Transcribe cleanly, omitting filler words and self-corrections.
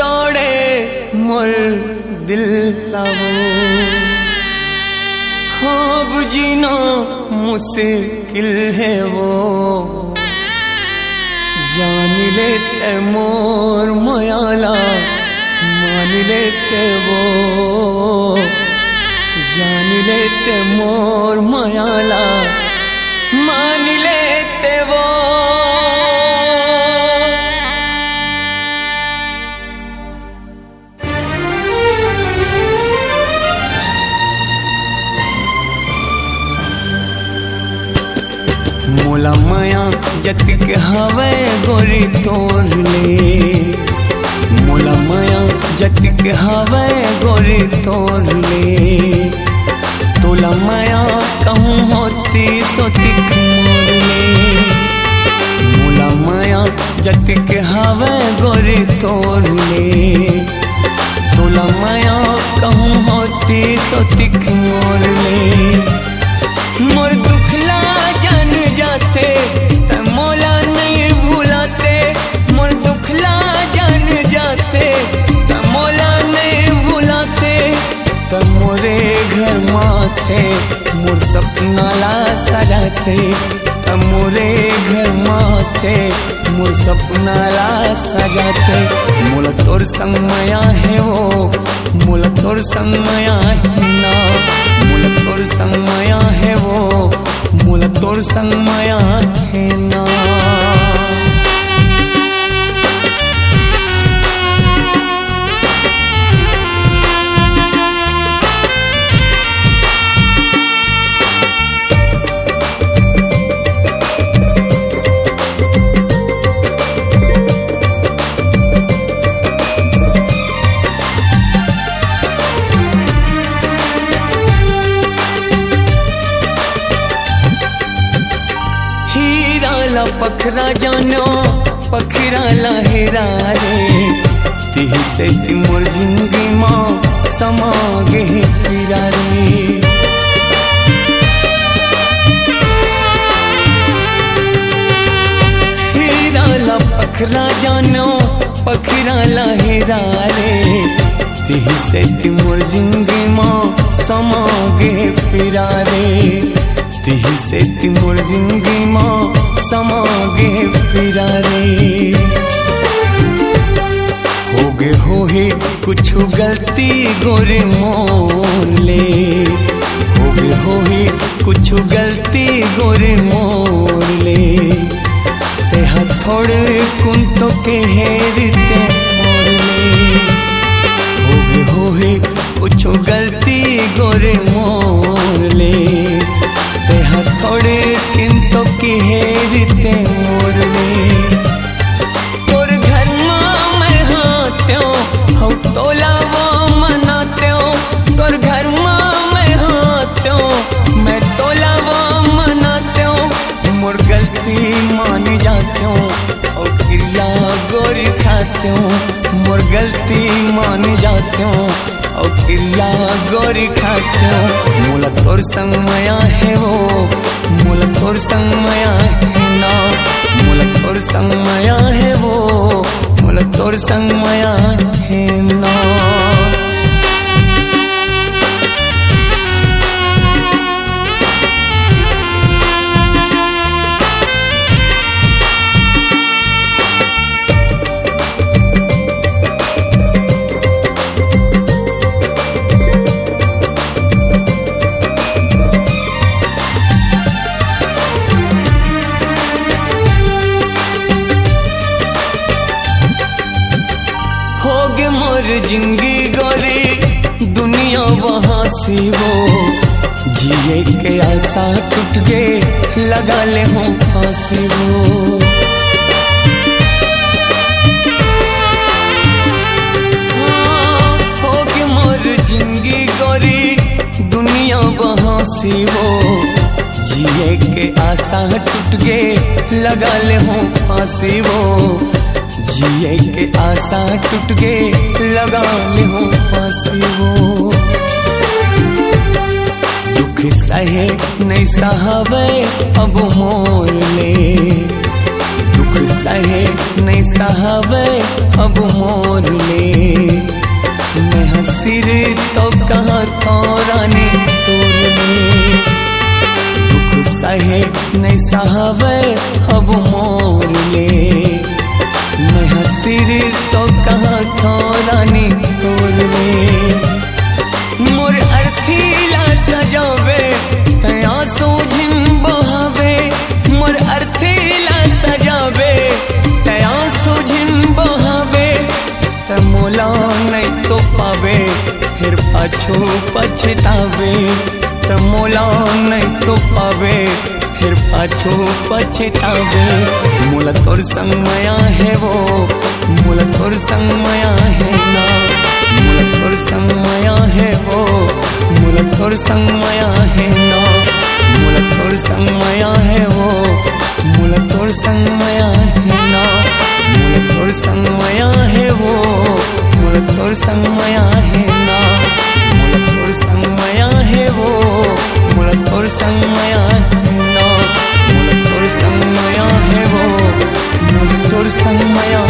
तोड़े मोर दिल लावो अब जीना मुश्किल है वो जान लेते मोर मयाला मान लेते वो जान लेते मोर मयाला मान लेते वो मोला माया जतिक हवे गोरी तोड़ ले मोला माया जतिक हवे गोरी तोड़ ले तोला माया कहूँ होती सोतिक मोड़ ले मोला माया जतिक हवे गोरी तोड़ ले तोला माया कहूँ होती सोतिक मोड़ ले मोर दुखला जान जाते त मोला नहीं भूलाते मोर दुखला जान जाते त मोला नहीं भूलाते त मोरे घर माथे मोर सपना ला सजाते त मोरे घर माथे मोर सपना ला सजाते मोला तोर संग माया है वो मोला तोर संग माया है ना मोला तोर संग माया है वो मोला तोर संग माया है ना पखरा जानो पखरा लहरा रे तिही से मोर जिंदगी माँ समा गे पीरा रे हीरा ला पखरा जानो पखरा लहरा रे तिही से मोर जिंदगी माँ समा गे पीरा रे तिही से मोर जिंदगी माँ समागे पीरा रे हो ही कुछ गलती गोरे मोर ले हो ही कुछ गलती गोरे मोर ले ते हथोड़े कुंतो के हेरते मोर ले हो ही कुछ गलती गोरे मोर ले ते हथोड़े किंतो की हेरते मोर ले तोर घर माँ मैं हाथ्यो हौ तोला वो मनात्यो तोर घर माँ मैं हाथ्यो मैं तोला वो मनात्यो मोर गलती मान जात्यो और किला गोरी खात्यो मोर गलती मान जात्यो और किला गोरी खात्यो मोला तोर संग माया है वो मोला तोर संग माया है ना मोला तोर संग माया है वो मोला तोर संग माया है ना जिंदगी गोरी दुनिया वहाँ सी वो जिए के आशा टूट गए लगा ले हूँ फांसी वो हो गए मोर जिंदगी गोरी दुनिया वहाँ सी वो जिए के आशा टूट गए लगा ले हूँ फांसी वो जिए के आशा टूट गए लगा ले हूँ फांसी वो दुख सहे नहीं सहावे अब मोर ले दुख सहे नहीं सहावे अब मोर ले। मैं हसीर तो कहाँ तोरानी तोर ले। दुख सहे नहीं सहावे अब मोर ले। मैं हसीर तो कहाँ तोरानी तोर ले। मोर अर्थीला सजावे तया सूझिन बहावे। मोर अर्थीला सजावे तया सूझिन बहावे। त मोला नहीं तो पावे फिर पाछू पछतावे। त मोला नहीं तो पावे फिर पाछू पछतावे। मोला तोर संग माया है वो, मोला तोर संग माया है ना। मोला तोर संग माया है वो, मोला तोर संग माया है ना। मोला तोर संग माया है वो, मोला तोर संग माया है ना। मोला तोर संग माया है वो, मोला तोर संग माया है ना। मोला तोर संग माया है वो, मोला तोर संग माया है ना। मोला तोर संग माया है वो, मोला तोर संग माया